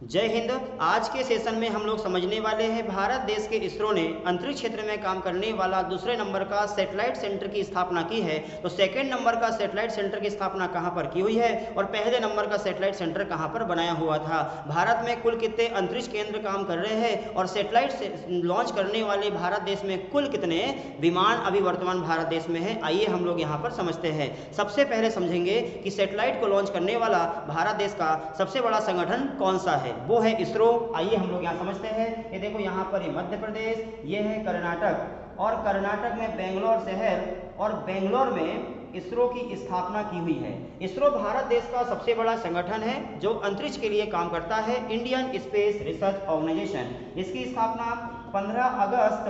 जय हिंद। आज के सेशन में हम लोग समझने वाले हैं भारत देश के इसरो ने अंतरिक्ष क्षेत्र में काम करने वाला दूसरे नंबर का सैटेलाइट सेंटर की स्थापना की है। तो सेकंड नंबर का सैटेलाइट सेंटर की स्थापना कहां पर की हुई है और पहले नंबर का सैटेलाइट सेंटर कहां पर बनाया हुआ था। भारत में कुल कितने अंतरिक्ष केंद्र काम कर रहे हैं और सैटेलाइट से लॉन्च करने वाले भारत देश में कुल कितने विमान अभी वर्तमान भारत देश में है, आइए हम लोग यहाँ पर समझते हैं। सबसे पहले समझेंगे कि सैटेलाइट को लॉन्च करने वाला भारत देश का सबसे बड़ा संगठन कौन सा है, वो है इसरो। आइए हम लोग यहाँ समझते हैं। ये देखो यहाँ पर ये मध्य प्रदेश, ये है कर्नाटक और कर्नाटक में बेंगलोर शहर और बेंगलोर में इसरो की स्थापना की हुई है। इसरो भारत देश का सबसे बड़ा संगठन है जो अंतरिक्ष के लिए काम करता है, इंडियन स्पेस रिसर्च ऑर्गेनाइजेशन। इसकी स्थापना 15 अगस्त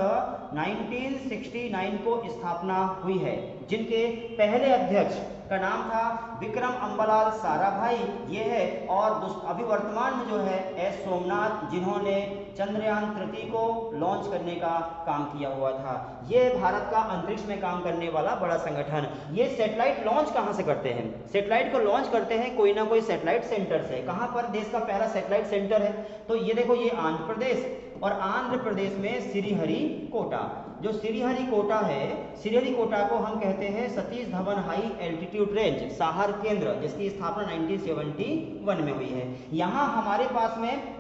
1969 को स्थापना हुई है, जिनके पहले अध्यक्ष का नाम था विक्रम अम्बालाल साराभाई, ये है। और अभी वर्तमान में जो है एस सोमनाथ, जिन्होंने चंद्रयान 3 को लॉन्च करने का काम किया हुआ था। ये भारत का अंतरिक्ष में काम करने वाला बड़ा संगठन। ये सैटेलाइट लॉन्च कहाँ से करते हैं? सैटेलाइट को लॉन्च करते हैं कोई ना कोई सैटेलाइट सेंटर से। कहाँ पर देश का पहला सैटेलाइट सेंटर है? तो ये देखो, ये आंध्र प्रदेश, और आंध्र प्रदेश में श्रीहरिकोटा। जो श्रीहरिकोटा है, श्रीहरिकोटा को हम कहते हैं Satish Dhawan high altitude range साहर केंद्र, जिसकी स्थापना 1971 में हुई है। यहाँ हमारे पास में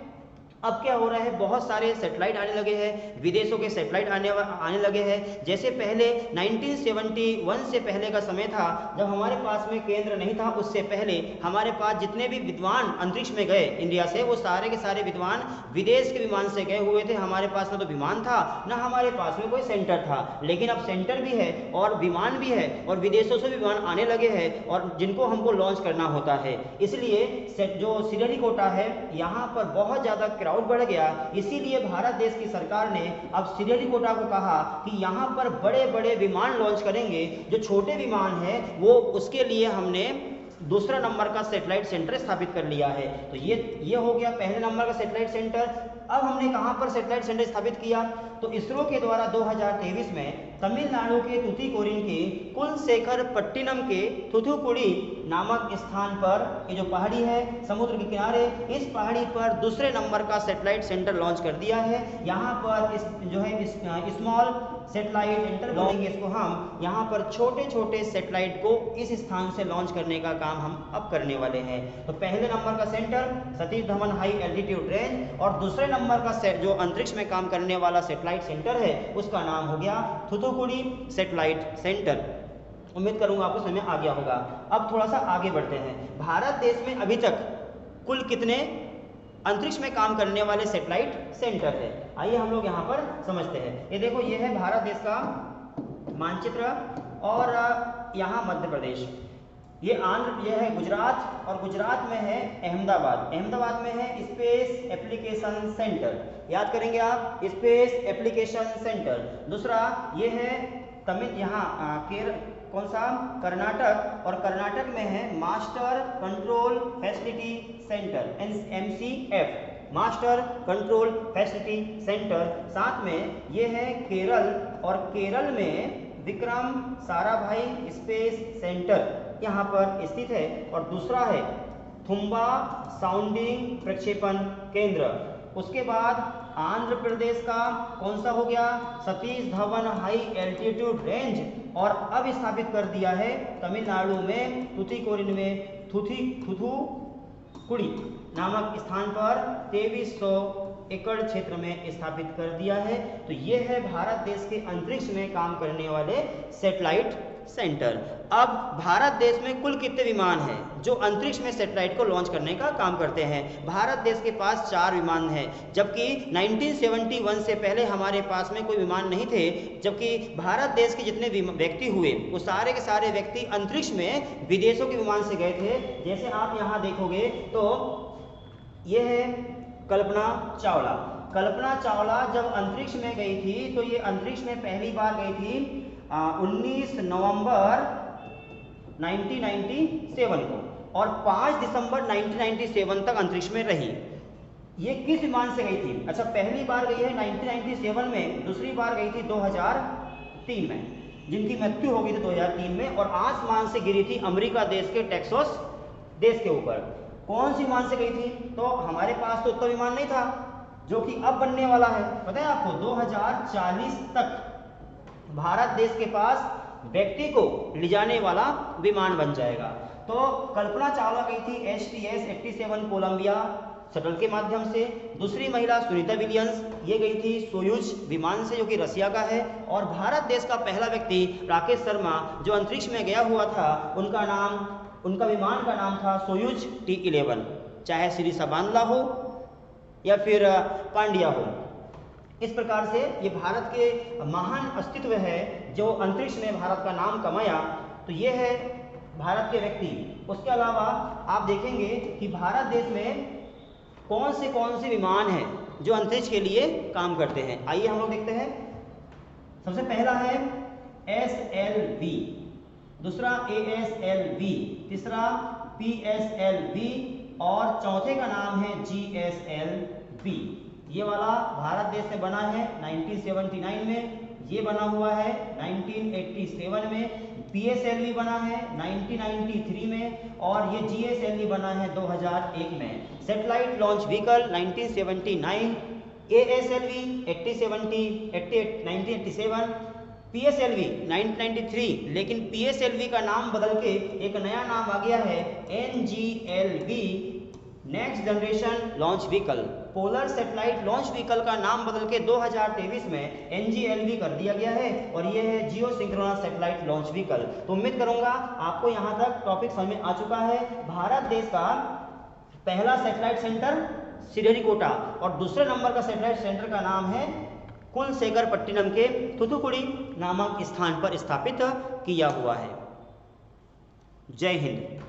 अब क्या हो रहा है, बहुत सारे सैटेलाइट आने लगे हैं, विदेशों के सैटेलाइट आने लगे हैं। जैसे पहले 1971 से पहले का समय था जब हमारे पास में केंद्र नहीं था, उससे पहले हमारे पास जितने भी विद्वान अंतरिक्ष में गए इंडिया से, वो सारे के सारे विद्वान विदेश के विमान से गए हुए थे। हमारे पास ना तो विमान था, ना हमारे पास में कोई सेंटर था। लेकिन अब सेंटर भी है और विमान भी है और विदेशों से विमान आने लगे हैं और जिनको हमको लॉन्च करना होता है। इसलिए जो श्रीहरिकोटा है, यहाँ पर बहुत ज़्यादा क्राउड बढ़ गया। इसीलिए भारत देश की सरकार ने अब श्रीहरिकोटा को कहा कि यहाँ पर बड़े बड़े विमान लॉन्च करेंगे। जो छोटे विमान है वो उसके लिए हमने दूसरा नंबर का सैटेलाइट सेंटर स्थापित कर लिया है। तो ये हो गया पहले नंबर का सैटेलाइट सेंटर। अब हमने कहाँ पर सैटेलाइट सेंटर स्थापित किया? तो इसरो के द्वारा 2023 में तमिलनाडु के तुतीकोरिन के कुलशेखर पट्टिनम के थुथुकुडी नामक स्थान पर, ये जो पहाड़ी है समुद्र के किनारे, इस पहाड़ी पर दूसरे नंबर का सैटेलाइट सेंटर लॉन्च कर दिया है। यहाँ पर जो है स्मॉल सैटेलाइट सेंटर बोलेंगे इसको हम। यहाँ पर छोटे छोटे सैटेलाइट को इस स्थान से लॉन्च करने का काम हम अब करने वाले हैं। तो पहले नंबर का centre Satish Dhawan high altitude range और दूसरे नंबर का जो अंतरिक्ष में काम करने वाला सैटेलाइट सेंटर है उसका नाम हो गया थुथुकुडी सैटेलाइट सेंटर। उम्मीद करूंगा आपको समझ में आ गया होगा। अब थोड़ा सा आगे बढ़ते हैं। भारत देश में अभी तक कुल कितने अंतरिक्ष में काम करने वाले सैटेलाइट सेंटर है, आइए हम लोग यहाँ पर समझते हैं। ये देखो, ये है भारत देश का मानचित्र और यहाँ मध्य प्रदेश, ये है गुजरात और गुजरात में है अहमदाबाद। अहमदाबाद में है स्पेस एप्लीकेशन सेंटर, याद करेंगे आप, स्पेस एप्लीकेशन सेंटर। दूसरा ये है तमिल, यहाँ कौन सा, कर्नाटक, और कर्नाटक में है master control facility centre MCF, master control facility centre. साथ में ये है केरल और केरल में विक्रम साराभाई स्पेस सेंटर यहाँ पर स्थित है। और दूसरा है थुम्बा साउंडिंग प्रक्षेपण केंद्र। उसके बाद आंध्र प्रदेश का कौन सा हो गया, Satish Dhawan high altitude range, और अब स्थापित कर दिया है तमिलनाडु में तुतीकोरिन में थुथुकुडी नामक स्थान पर 2300 एकड़ क्षेत्र में स्थापित कर दिया है। तो ये है भारत देश के अंतरिक्ष में काम करने वाले सैटेलाइट सेंटर। अब भारत देश में कुल कितने विमान हैं जो अंतरिक्ष में सैटेलाइट को लॉन्च करने का काम करते हैं? भारत देश के पास 4 विमान हैं, जबकि 1971 से पहले हमारे पास में कोई विमान नहीं थे। जबकि भारत देश के जितने व्यक्ति हुए वो सारे के सारे व्यक्ति अंतरिक्ष में विदेशों के विमान से गए थे। जैसे आप यहाँ देखोगे तो ये है कल्पना चावला। कल्पना चावला जब अंतरिक्ष में गई थी तो ये अंतरिक्ष में पहली बार गई थी 19 नवंबर 1997 को और 5 दिसंबर 1997 तक अंतरिक्ष में रही। ये किस विमान से गई थी? अच्छा, पहली बार गई है 1997 में, दूसरी बार गई थी 2003 में, जिनकी मृत्यु हो गई थी 2003 में, और आसमान से गिरी थी अमेरिका देश के टेक्सास देश के ऊपर। कौन सी विमान से गई थी? तो हमारे पास तो उत्तर विमान नहीं था, जो कि अब बनने वाला है। पता है आपको 2040 तक भारत देश के पास व्यक्ति को ले जाने वाला विमान बन जाएगा। तो कल्पना चावला गई थी STS-87 कोलंबिया शटल के माध्यम से। दूसरी महिला सुनीता विलियम्स, ये गई थी सोयूज विमान से, जो कि रसिया का है। और भारत देश का पहला व्यक्ति राकेश शर्मा, जो अंतरिक्ष में गया हुआ था, उनका विमान का नाम था सोयूज T11। चाहे शिरीषा बांदला हो या फिर पांड्या हो, इस प्रकार से ये भारत के महान अस्तित्व है जो अंतरिक्ष में भारत का नाम कमाया। तो ये है भारत के व्यक्ति। उसके अलावा आप देखेंगे कि भारत देश में कौन से विमान हैं जो अंतरिक्ष के लिए काम करते हैं। आइए हम लोग देखते हैं। सबसे पहला है SLV, दूसरा ASLV, तीसरा PSLV और चौथे का नाम है GSLV। ये वाला भारत देश में बना है 1979 में, ये बना हुआ है 1987 में, PSLV बना है 1993 में और ये GSLV बना है 2001 में। Satellite launch vehicle 1979, ASLV 1987, PSLV 1993, लेकिन PSLV का नाम बदल के एक नया नाम आ गया है NGLV, next generation launch vehicle. Polar satellite launch vehicle का नाम बदल के 2023 में NGLV कर दिया गया है और ये है जियो सिंक्रोनस सैटेलाइट लॉन्च व्हीकल। तो उम्मीद करूंगा आपको यहाँ तक टॉपिक समझ में आ चुका है। भारत देश का पहला सैटेलाइट सेंटर श्रीहरिकोटा और दूसरे नंबर का सैटेलाइट सेंटर का नाम है कुलशेखरपट्टिनम के थूथुकुडी नामक स्थान पर स्थापित किया हुआ है। जय हिंद।